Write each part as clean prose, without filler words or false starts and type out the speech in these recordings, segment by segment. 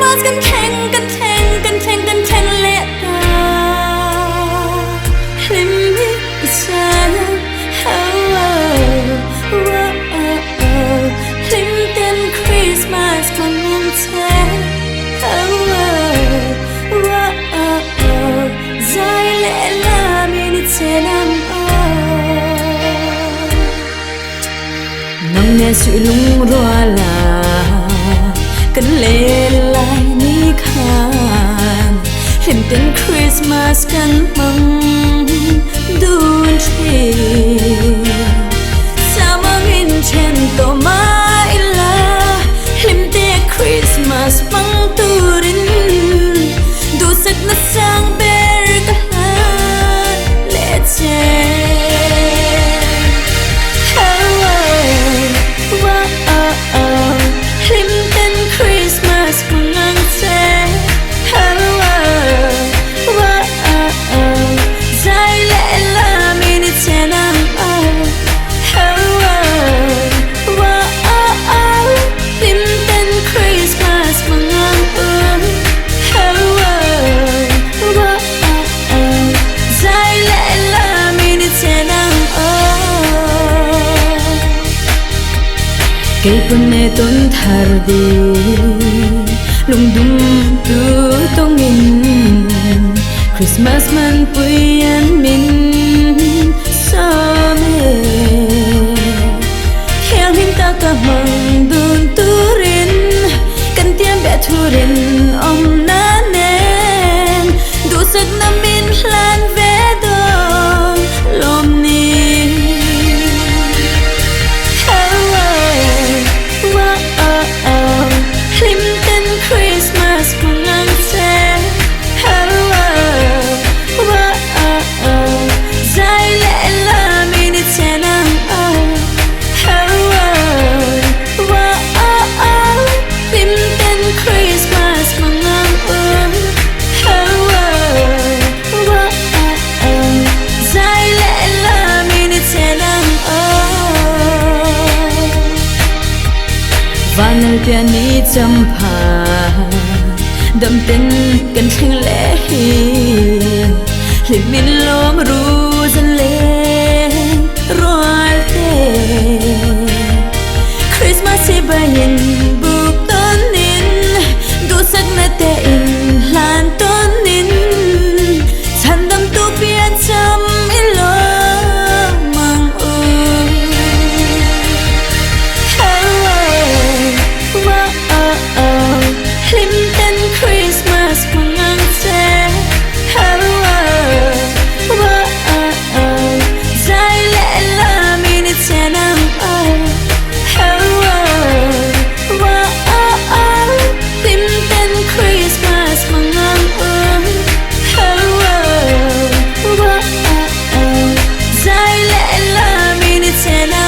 Christmasกันแข่งกันแข่งกันแข่งกันแข่งเละตาลิมมิฉันลิมเต้นคริสต์มาสของเมืองไทยใจเละลาไม่ได้เจอนำน้องแน่ช่วยลุงรัวลากันเล่ลายนี้คานเห็นเป็นคริสต์มาสกันมั้งดูทีสามังอินเช่นตัวมาอิลาลิมเตะคริสต์มาสมังตูรินดูสักนัดสังเบรกฮาเลเจลิมเต้นคริสต์มาสมังเจใจเละลาไม่ได้เจอนำลิมเต้นคริสต์มาสมังใจเละลาไม่ได้เจอนำเก็บในต้นทาร์ดีลงดุมดูต้องเงินคริสต์มาสมันปุยยันมินสามีเฮียหิมตากะมังดูนตูรินกันเตียมแบบทุรินอมนาเนนดูสักน้ำมินพลานเวดองลมนี้ลิมเต้นคริสต์มาสมังเจใจเละลาไม่ได้เจอนำลิมเต้นคริสต์มาสมังใจเละลาไม่ได้เจอนำวันนั้นเพียงนี้จำพาดำเต้นกันทั้งเละฮีลิมินลมรู้จะเล่รอยเตคริสต์มาสที่บายินบุกต้นนินดูสักนาเตอินลานต้นนินฉันดำตัวเปลี่ยนจำไม่ลงมังลิมเต้นคริสต์มาสมังเจใจเละลาไม่ได้เจอนำลิมเต้นคริสต์มาสมังใจเละลาไม่ได้เจอนำ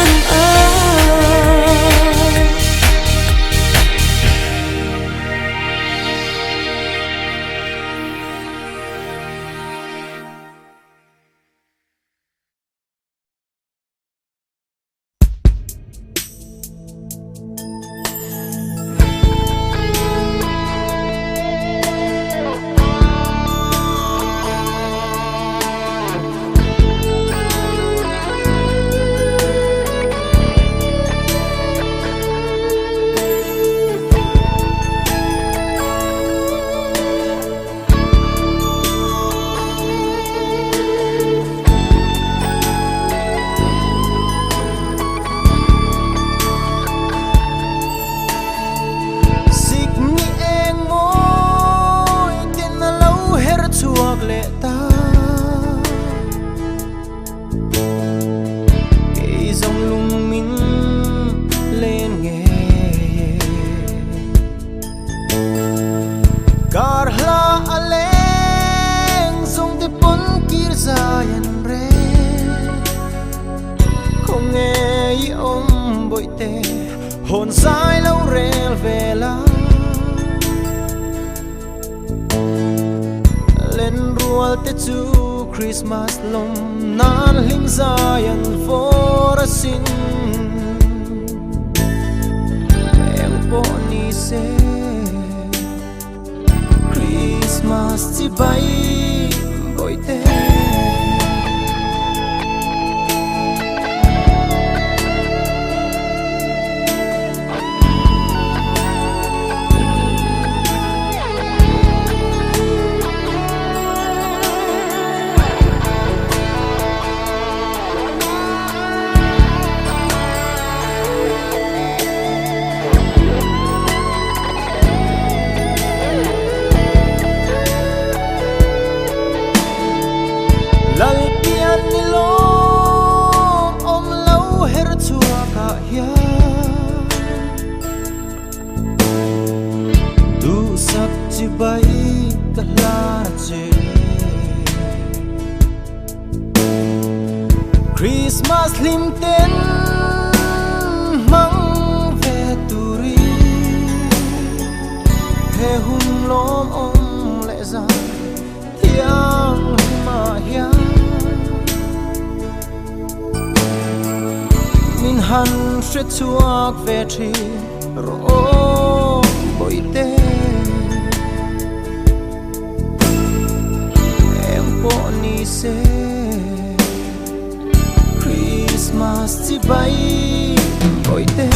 hồn sai lâu rèl về lá lên rùa tết chu Christmas lom nan ling zayan for a sin em po ni se Christmas lim ten mang ve turi he hun lom om le za yang ma hiang min han shre chuak ve thi ro boi te em po ni se Christmas chỉ bay bồi tê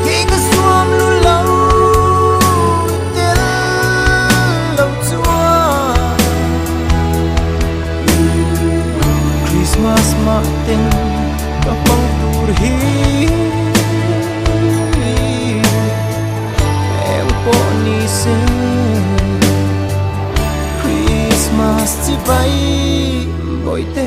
khi có xuân lu lâu đến lâu chúa Christmas mà tên các bông tur hi em po ni se Christmas chỉ bay bồi tê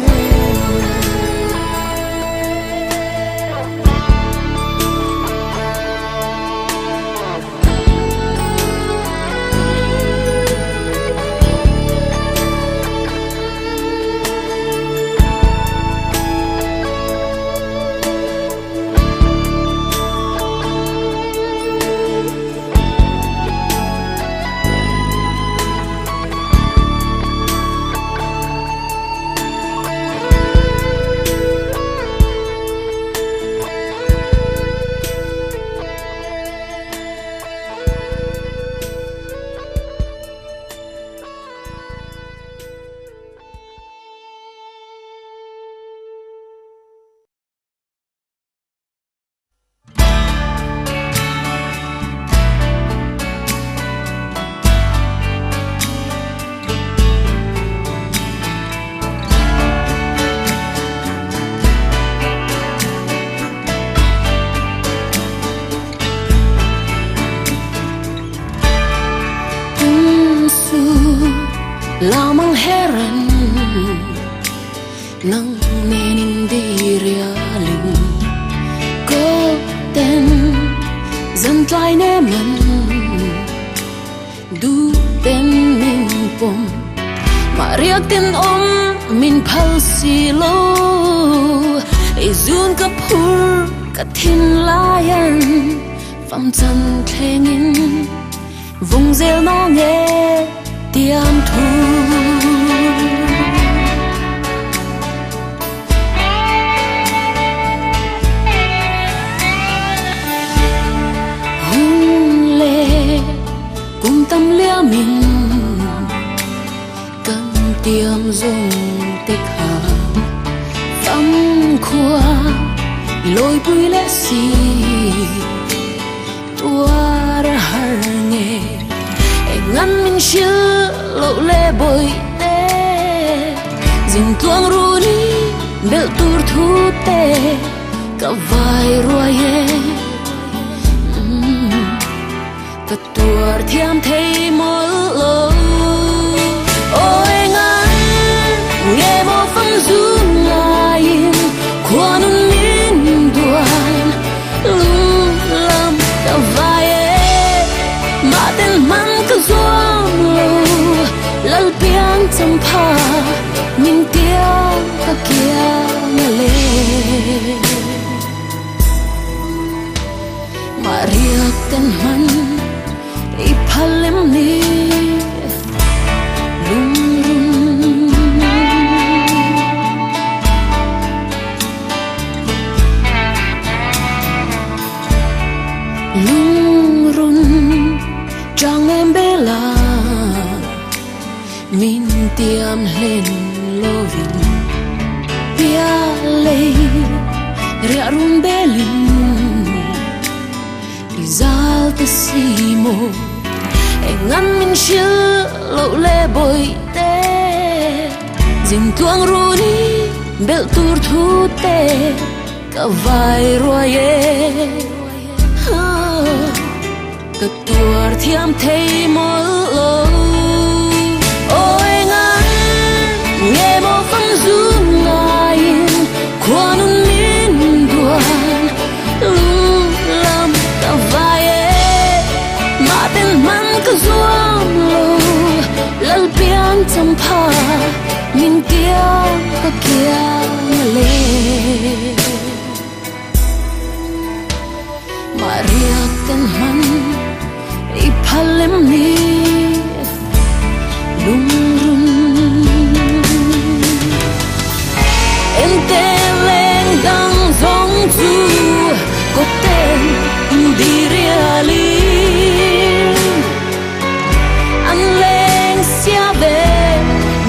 Lamang heran nang menindirialin ko ten zantlay neman du ten min pom mariak ten min phal silo izun kapur kathin layan pham chan thlengin vung zel no nghe tiam thu hung lệ cùng tâm lia mình cầm tiam dùng tích hà phăm khoa lối bùi lẽ xì tua ra har nghe ngăn mình chưa lộ lệ bồi tê dừng tuang ru đi bel tur thu tê cả vai ruaye cả tuar thiam thấy mơ lô ôi ngàn nghe mơ phong du ngài qua nun min đoàn lung lam cả vai mà tên man cứ doang lâu lal piang champa min tia ka kia ngale Maria kan man iphalem ni lung run trang em bela min tiam lên lovin pia lei ria run belin izal te simo engan min shil lo le boy te zin tuang runi bel tur thu te ka vai roye cả tuar thiam thấy mơ lô ôi ngàn nghe mơ phong du ngài qua nun min đoàn lung lam cả vai mà tên man cứ doang lâu lal piang champa in kia ka kia le Maria ten man I palem ni lung run em te leng dang zong chu ko ten di reali an leng sia ve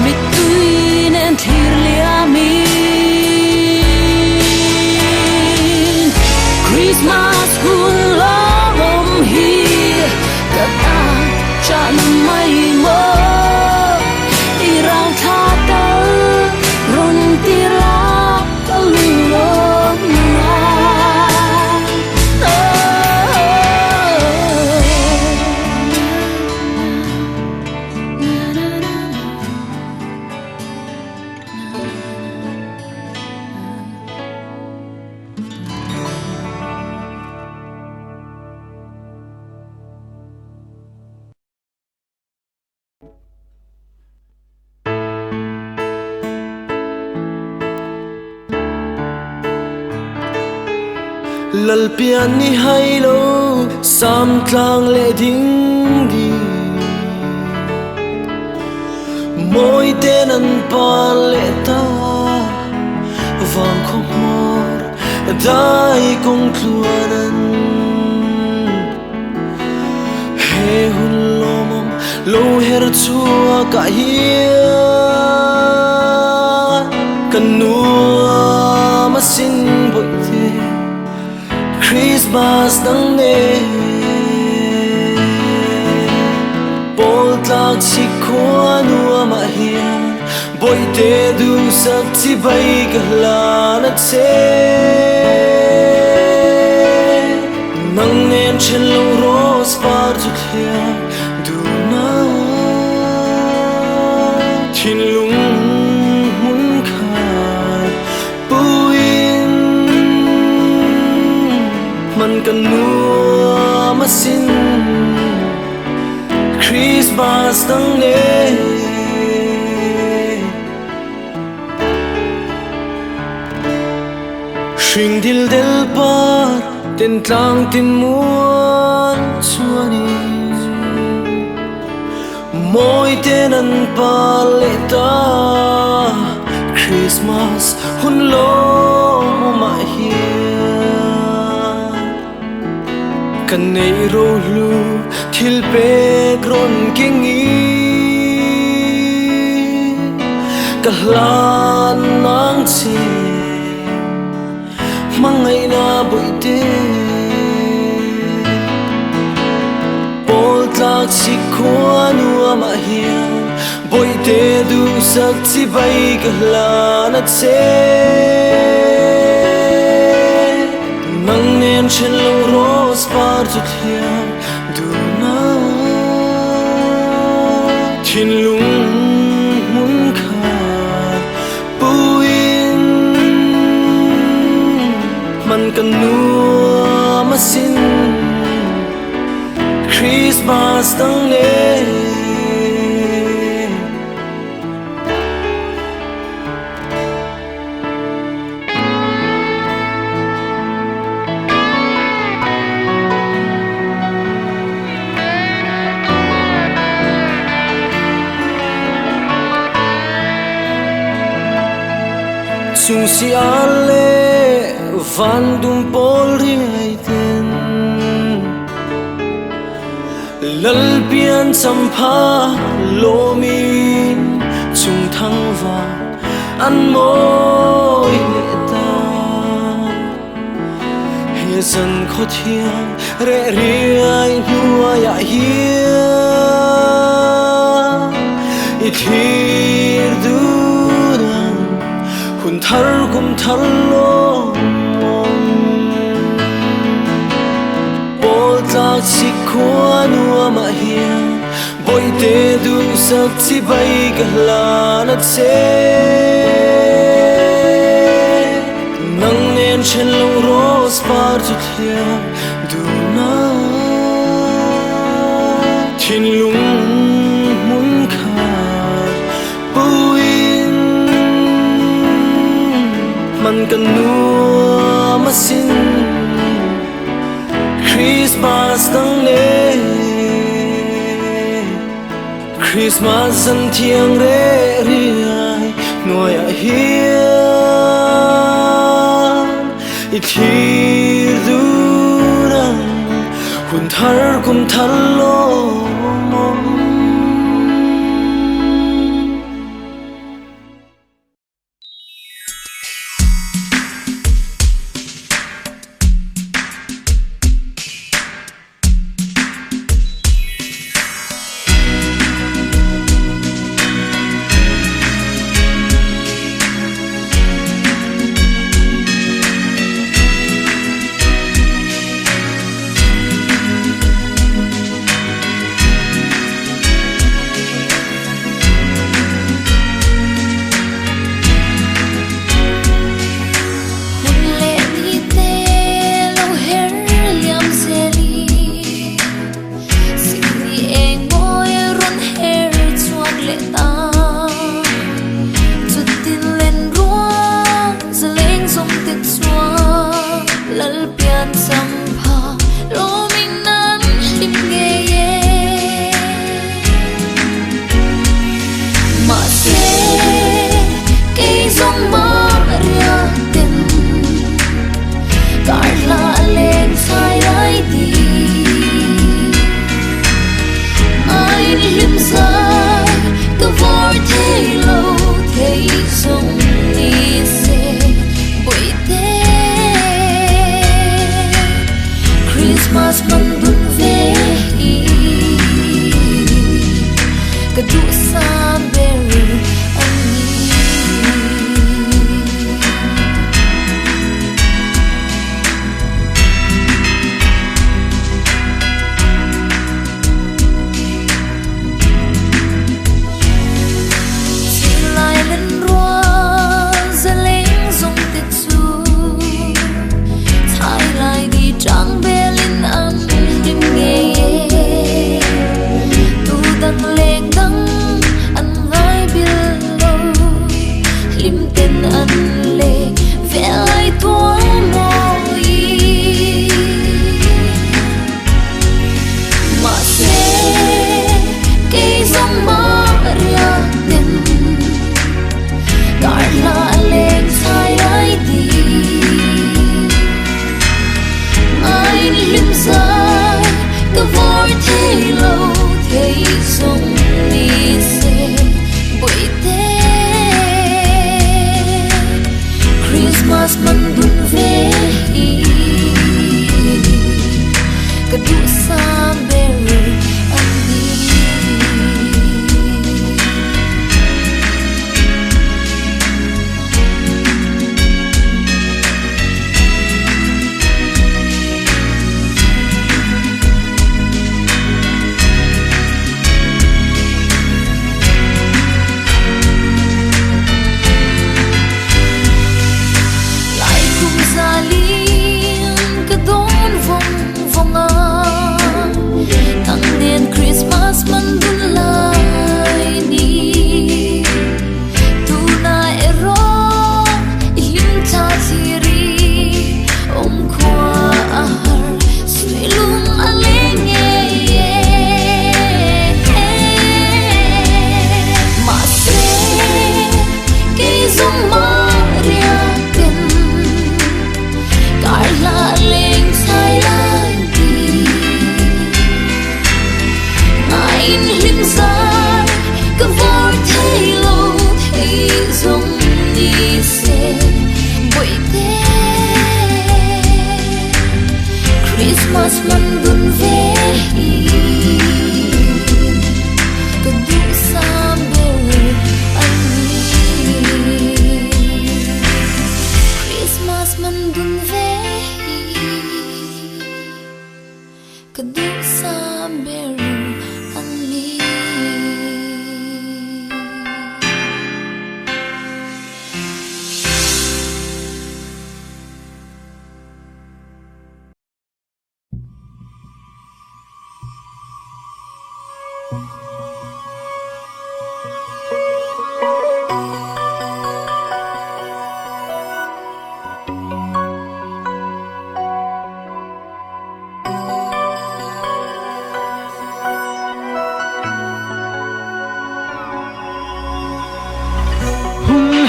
mit tuin en thir liami Christmas hun lom hi ka ta chan mai mo I rau tha ta ron ti ra ka lung lo na lal pian ni hai lo sam tlang le ding di moi ten an pa le ta vang khom mor dai kong tluanan he hun lomom lo her chua ka hia kanua masin boite Christmas nang ne Bol tlak si khoa nua ma hian Boy te du sak chi bay ka la na che Nang nen chen lo ros par tu thia du na Thin lung mun khat puin man kan mua masin Christmas nang ne Shring dil del par ten tlang tin muan chuani moi ten an pa le ta Christmas hun lo ma hi kan nei ro lu thil pe kron kingi ka hlan nang chi mangai na boite pol tlak si khoa nua ma hian boite du sak chi bay ka hlan a che nang nen chen lo ros par tu thia du na thin lung mun khat puin man kan nua masin Christmas nang ne Chung si ale van dum pol ringai ten lal pian champha lomin chung thang va an moi le ta he zan kho thiang re ri ai hua ya hia I thir du kun thar kum thar lo bol tlak si khoa nua ma hian boy te du sak chi bay ka hlan a che nang nen chen lo ros par tu thia du na thin lung mun khat puin กันนัวมาสิ้นคริสต์มาสตั้งเล่คริสต์มาสสันเทียงเร่เรียยหน่วยเฮียนอีทีดูนังคุณทัลคุณทัลโลมม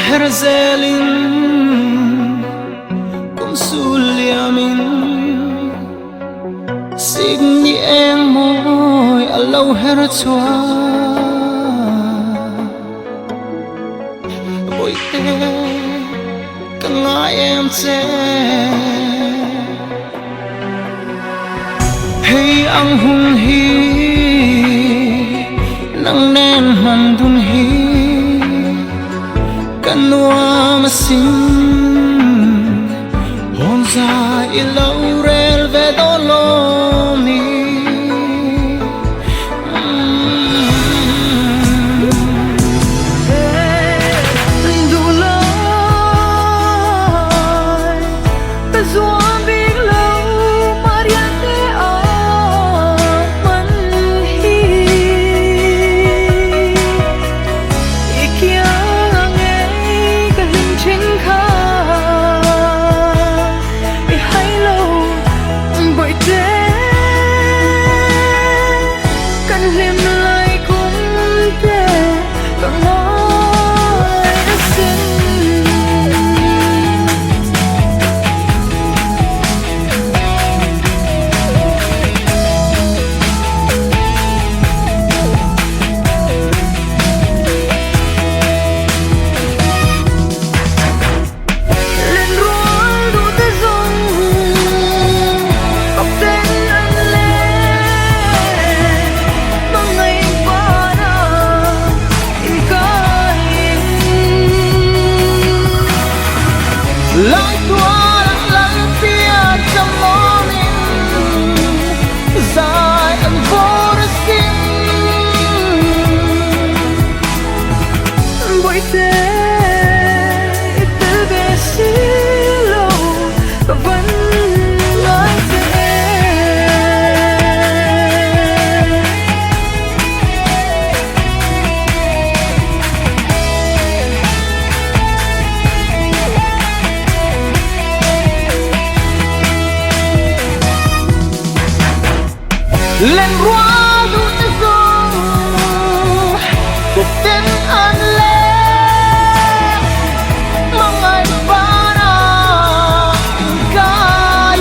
herzelin cũng suliamin xin nhẹ em môi ở lâu her choa bồi tê cả ngại em sẽ hey ang hun hi nang nen man dun hi kanwa masin hon za ilau rel ve dolo mi lại qua lần phía trong morning dài ẩn vô đất xin buổi thế từ về silo và vẫn nói thế lên qua đủ tình dung cuộc tình an lẽ mong ai ba na cay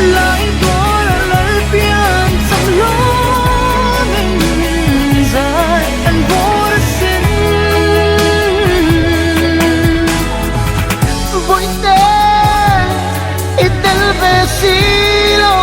lại có lời biếng trong lối mình dài anh vô xin vui tê ít về silo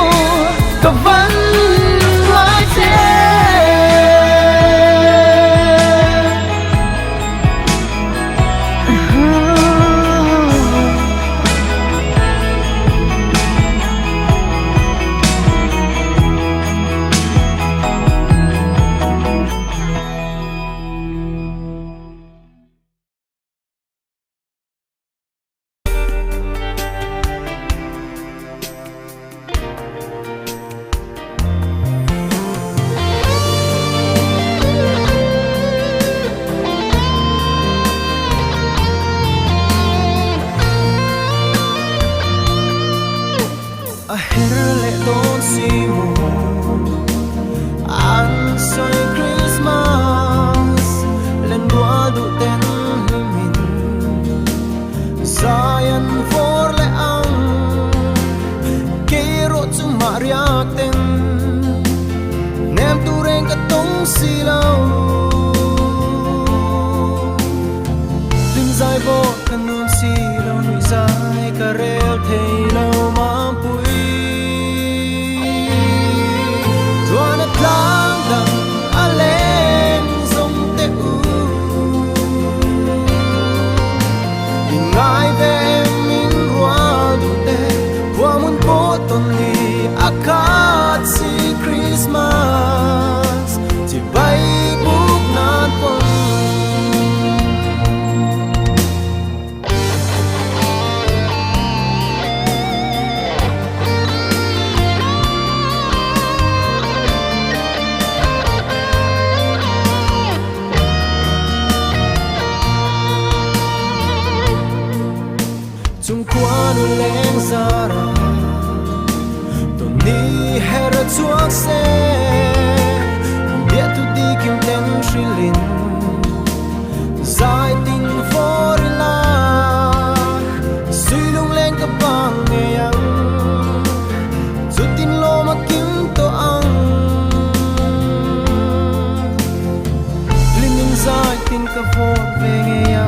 tin ka vot ve nge ya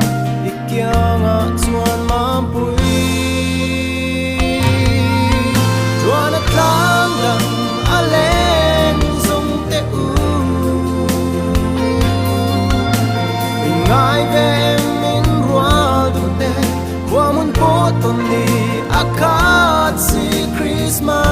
ikya nga chuan mam pui chuan a tlang dang a leng zong te u ngai ve min rual du te kwa mun po ton ni akat si Christmas